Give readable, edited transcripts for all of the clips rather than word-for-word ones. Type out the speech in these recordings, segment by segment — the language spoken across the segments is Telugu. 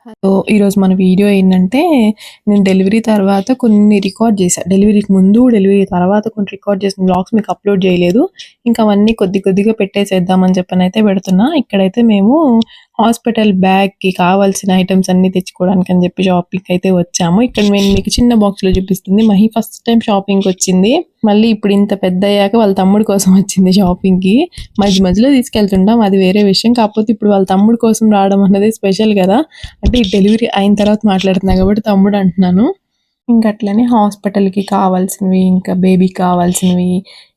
సో, ఈరోజు మన వీడియో ఏంటంటే, నేను డెలివరీ తర్వాత కొన్ని రికార్డ్ చేశా. డెలివరీకి ముందు, డెలివరీ తర్వాత కొన్ని రికార్డ్ చేసిన వ్లాగ్స్ మీకు అప్‌లోడ్ చేయలేదు. ఇంకా అవన్నీ కొద్ది కొద్దిగా పెట్టేసేద్దామని చెప్పనైతే పెడుతున్నా. ఇక్కడైతే మేము హాస్పిటల్ బ్యాగ్‌కి కావాల్సిన ఐటెమ్స్ అన్నీ తెచ్చుకోవడానికని చెప్పి షాపింగ్‌కైతే వచ్చాము. ఇక్కడ నేను మీకు చిన్న బాక్స్‌లో చూపిస్తుంది. మహి ఫస్ట్ టైమ్ షాపింగ్‌కొచ్చింది. మళ్ళీ ఇప్పుడు ఇంత పెద్దయ్యాక వాళ్ళ తమ్ముడి కోసం వచ్చింది షాపింగ్‌కి. మధ్య మధ్యలో తీసుకెళ్తుంటాం. అది వేరే విషయం. కాకపోతే ఇప్పుడు వాళ్ళ తమ్ముడి కోసం రావడం అన్నది స్పెషల్ గదా! అంటే ఈ డెలివరీ అయిన తర్వాత మాట్లాడుతున్నా కాబట్టి తమ్ముడు అంటున్నాను. ఇంక అట్లనే హాస్పిటల్‌కి కావాల్సినవి, ఇంకా బేబీకి కావాల్సినవి,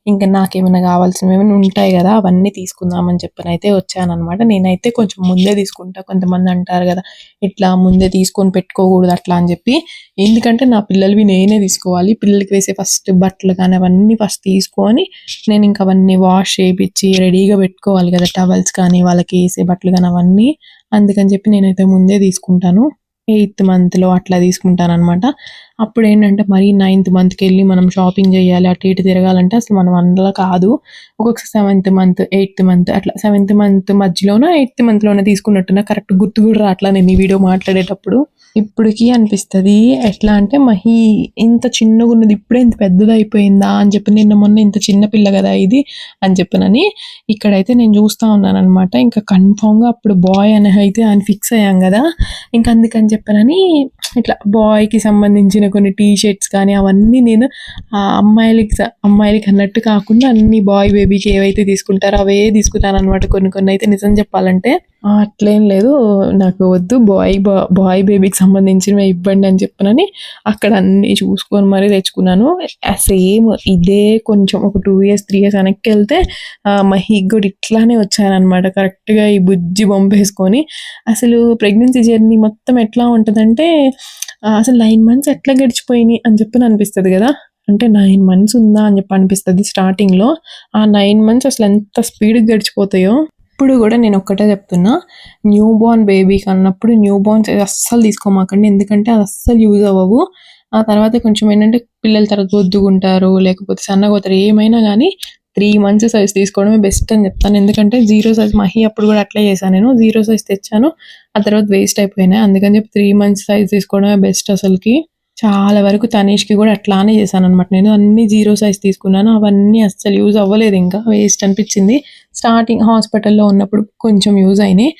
ఇంకా నాకేమైనా కావాల్సినవి ఏమైనా ఉంటాయి గదా! అవన్నీ తీసుకుందామని చెప్పనైతే వచ్చాననమాట. నేనైతే కొంచెం ముందే తీసుకుంటా. కొంతమంది అంటారు గదా! ఇట్లా ముందే తీసుకొని పెట్టుకోకూడదు అట్లా అని చెప్పి. ఎందుకంటే నా పిల్లలవి నేనే తీసుకోవాలి. పిల్లలకి వేసే ఫస్ట్ బట్టలు కానీ అవన్నీ ఫస్ట్ తీసుకొని నేను ఇంక అవన్నీ వాష్ చేపిచ్చి రెడీగా పెట్టుకోవాలి గదా! టవల్స్ కానీ, వాళ్ళకి ఏసే బట్టలు గానీ అవన్నీ. అందుకని చెప్పి నేనైతే ముందే తీసుకుంటాను. ఎయిత్ మంత్‌లో అట్లా తీసుకుంటాననమాట. అప్పుడేంటంటే మరీ నైన్త్ మంత్‌కెళ్ళి మనం షాపింగ్ జేయాలి, అటు ఇటు తిరగాలంటే అసలు మన వల్ల కాదు. ఒక్కొక్కసారి సెవెంత్ మంత్, ఎయిత్ మంత్ అట్లా సెవెంత్ మంత్ మధ్యలోనో, ఎయిత్ మంత్‌లోనో తీసుకున్నట్టున్నా. కరెక్ట్ గుర్తు గూడా రాట్లా నేను ఈ వీడియో మాట్లాడేటప్పుడు. ఇప్పటికి అనిపిస్తది. ఎట్లా అంటే మహి ఇంత చిన్నగున్నది ఇప్పుడే ఇంత పెద్దదయిపోయిందా అని చెప్పి నిన్న మొన్న ఇంత చిన్న పిల్ల గదా ఇది అని చెప్పనని. ఇక్కడైతే నేను చూస్తా ఉన్నాననమాట. ఇంకా కన్ఫర్మ్‌గా అప్పుడు బాయ్ అని అయితే అని ఫిక్స్ అయ్యాం గదా! ఇంక అందుకని చెప్పనని ఇట్లా బాయ్‌కి సంబంధించిన కొన్ని టీ షర్ట్స్ కానీ అవన్నీ నేను అమ్మాయిలకి అన్నట్టు కాకుండా అన్ని బాయ్ బేబీకి ఏవైతే తీసుకుంటారో అవే తీసుకున్నాననమాట. కొన్ని కొన్ని అయితే నిజం చెప్పాలంటే. అట్లేం లేదు. నాకు వద్దు బాయ్ బేబీకి సంబంధించినవే ఇవ్వండి అని చెప్పనని అక్కడ అన్నీ చూసుకొని మరీ తెచ్చుకున్నాను. సేమ్ ఇదే కొంచెం ఒక 2 ఇయర్స్, 3 ఇయర్స్ వెనక్కెళ్తే మహీకి గూడా ఇట్లానే వచ్చాననమాట. కరెక్ట్‌గా ఈ బుజ్జి బొంపేసుకొని. అసలు ప్రెగ్నెన్సీ జర్నీ మొత్తం ఎట్లా ఉంటదంటే అసలు 9 మంత్స్ ఎట్లా గడిచిపోయినాయి అని చెప్పని అనిపిస్తది గదా! అంటే 9 మంత్స్ ఉందా అని చెప్పి అనిపిస్తది స్టార్టింగ్‌లో. ఆ 9 మంత్స్ అసలు ఎంత స్పీడ్‌గా గడిచిపోతాయో. ఇప్పుడు గూడా నేను ఒక్కటే చెప్తున్నా. న్యూ బోర్న్ బేబీకి అన్నప్పుడు న్యూ బోర్న్స్ అస్సలు తీసుకోమాకండి. ఎందుకంటే అది అస్సలు యూజ్ అవ్వవు. ఆ తర్వాత కొంచెం ఏంటంటే పిల్లల తర్వాత బొద్దుగుంటారు, లేకపోతే సన్నగవుతారు ఏమైనా గానీ 3 మంత్స్ సైజ్ తీసుకోవడమే బెస్ట్ అని చెప్తాను. ఎందుకంటే 0 సైజ్ మహి అప్పుడు గూడా అట్లే చేశాను నేను. 0 సైజ్ తెచ్చాను. ఆ తర్వాత వేస్ట్ అయిపోయినాయి. అందుకని చెప్పి 3 మంత్స్ సైజ్ తీసుకోవడమే బెస్ట్ అసలకి. చాలా వరకు తనీష్‌కి గూడా అట్లానే చేశాననమాట నేను. అన్నీ 0 సైజ్ తీసుకున్నాను. అవన్నీ అస్సలు యూజ్ అవ్వలేదింకా. వేస్ట్ అనిపిచ్చింది. స్టార్టింగ్ హాస్పిటల్‌లో ఉన్నప్పుడు కొంచెం యూజ్ అయినాయి.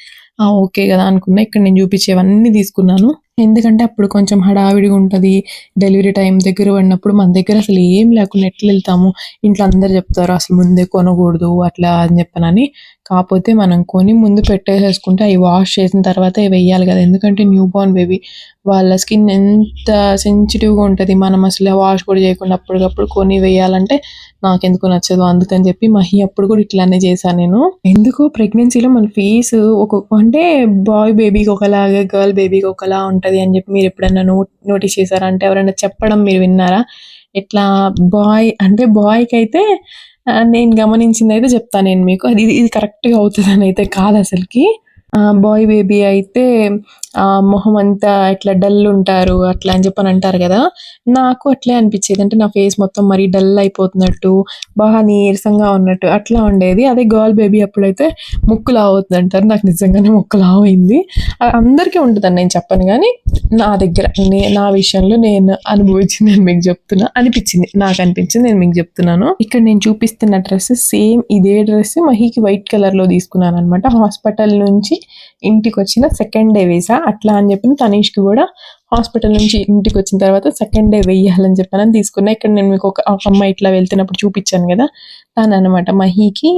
ఓకే గదా! అనుకున్నా. ఇక్కడ నేను చూపిచ్చేవన్నీ తీసుకున్నాను. ఎందుకంటే అప్పుడు కొంచెం హడావిడిగా ఉంటది. డెలివరీ టైం దగ్గర పడినప్పుడు మన దగ్గర అసలు ఏం లేకుండా ఎట్లెళ్తాము? ఇంట్లో అందరూ చెప్తారు అసలు ముందే కొనకూడదు అట్లా అని చెప్పనని. కాపోతే మనం కొని ముందు పెట్టేసేసుకుంటే అయి వాష్ చేసిన తర్వాతే వెయ్యాలి గదా! ఎందుకంటే న్యూ బోర్న్ బేబీ వాళ్ళ స్కిన్ ఎంత సెన్సిటివ్‌గా ఉంటది. మనం అసలు వాష్ కూడా చేయకుండా అప్పటికప్పుడు కొని వెయ్యాలంటే నాకెందుకో నచ్చదు. అందుకని చెప్పి మహి అప్పుడు కూడా ఇట్లానే చేశా నేను. ఎందుకో ప్రెగ్నెన్సీలో మన ఫేస్ అంటే బాయ్ బేబీకి ఒకలాగా, గర్ల్ బేబీకి ఒకలా ఉంటది అని చెప్పి మీరెప్పుడన్నా నోటీస్ చేసారా? అంటే ఎవరైనా చెప్పడం మీరు విన్నారా? ఇట్లా బాయ్‌కైతే నేను గమనించిందైతే చెప్తా నేను మీకు. ఇది కరెక్ట్‌గా అవుతదనైతే కాదసలకి. బాయ్ బేబీ అయితే మొహమంతా ఇట్లా డల్ ఉంటారు అట్లా అని చెప్పని అంటారు గదా! నాకు అట్లే అనిపిచ్చేది. అంటే నా ఫేస్ మొత్తం మరీ డల్ అయిపోతున్నట్టు, బాగా నీరసంగా ఉన్నట్టు అట్లా ఉండేది. అదే గర్ల్ బేబీ అప్పుడైతే ముక్కు లావు అవుతదంటారు. నాకు నిజంగానే ముక్కు లావయింది. అందరికీ ఉంటదని నేను చెప్పను గానీ, నా దగ్గర నా విషయంలో నేను అనుభవించింది నేను మీకు జెప్తున్నా. అనిపిచ్చింది. నాకనిపించింది నేను మీకు జెప్తున్నాను. ఇక్కడ నేను చూపిస్తున్న డ్రెస్ సేమ్ ఇదే డ్రెస్ మహీకి వైట్ కలర్‌లో తీసుకున్నాననమాట. హాస్పిటల్ నుంచి ఇంటికొచ్చిన సెకండ్ డే వేశా. అట్లా అని చెప్పి తనీష్‌కి గూడా హాస్పిటల్ నుంచి ఇంటికొచ్చిన తర్వాత సెకండ్ డే వెయ్యాలని చెప్పనని తీసుకున్నా. ఇక్కడ నేను మీకు ఒక అమ్మాయి ఇట్లా వెళ్తున్నప్పుడు చూపిచ్చాను గదా! తననమాట. మహీకి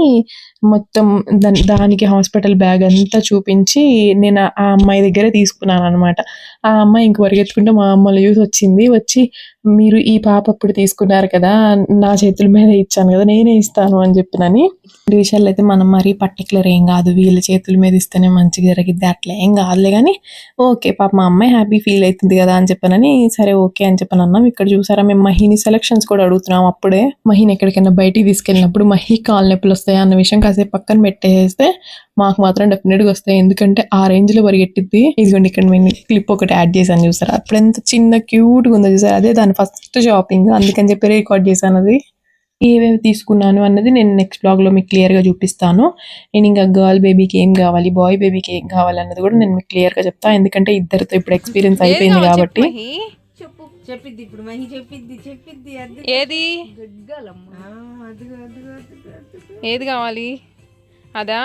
మొత్తం దానికి హాస్పిటల్ బ్యాగ్ అంతా చూపించి నేను ఆ అమ్మాయి దగ్గరే తీసుకున్నాననమాట. ఆ అమ్మాయి ఇంక పరిగెత్తుకుంటే మా అమ్మోళ్ళ చూసి వచ్చింది. వచ్చి "మీరు ఈ పాప అప్పుడు తీసుకున్నారు కదా! నా చేతుల మీద ఇచ్చాను గదా! నేనే ఇస్తాను" అని చెప్పినని. ఈ విషయాల్లో అయితే మనం మరీ పర్టిక్యులర్ ఏం గాదు. వీళ్ళ చేతుల మీద ఇస్తేనే మంచిగా జరిగిద్ది అట్లా ఏం గాదులే గానీ, ఓకే. పాపం మా అమ్మాయి హ్యాపీ ఫీల్ అయితుంది గదా! అని చెప్పనని సరే ఓకే అని చెప్పనన్నాం. ఇక్కడ చూసారా మేము మహీని సెలక్షన్స్ కూడా అడుగుతున్నాం అప్పుడే. మహీని ఎక్కడికైనా బయటికి తీసుకెళ్ళినప్పుడు మహీకి కాళ్ళు నొప్పులొస్తాయా అన్న విషయం కాసేపు పక్కన పెట్టేసేస్తే మాకు మాత్రం డెఫినిట్‌గా వస్తాయి. ఎందుకంటే ఆ రేంజ్‌లో పరిగెట్టిద్ది. ఇదిగోండి ఇక్కడ నేను క్లిప్ ఒకటి యాడ్ చేశాను చూసారా? అప్పుడెంత చిన్న క్యూట్‌గా ఉందో చూసారా? అదే దాని ఫస్ట్ షాపింగ్. అందుకని చెప్పి రికార్డ్ చేశానది. ఏవేవి తీసుకున్నాను అన్నది నేను నెక్స్ట్ బ్లాగ్లో మీకు క్లియర్గా చూపిస్తాను. నేను ఇంకా గర్ల్ బేబీకి ఏం కావాలి, బాయ్ బేబీకి ఏం కావాలి అన్నది కూడా నేను మీకు క్లియర్గా చెప్తాను. ఎందుకంటే ఇద్దరితో ఇప్పుడు ఎక్స్పీరియన్స్ అయిపోయింది కాబట్టి. చెప్పిద్ది ఇప్పుడు మహి చెప్పిద్ది ఏది ఏది కావాలి అదా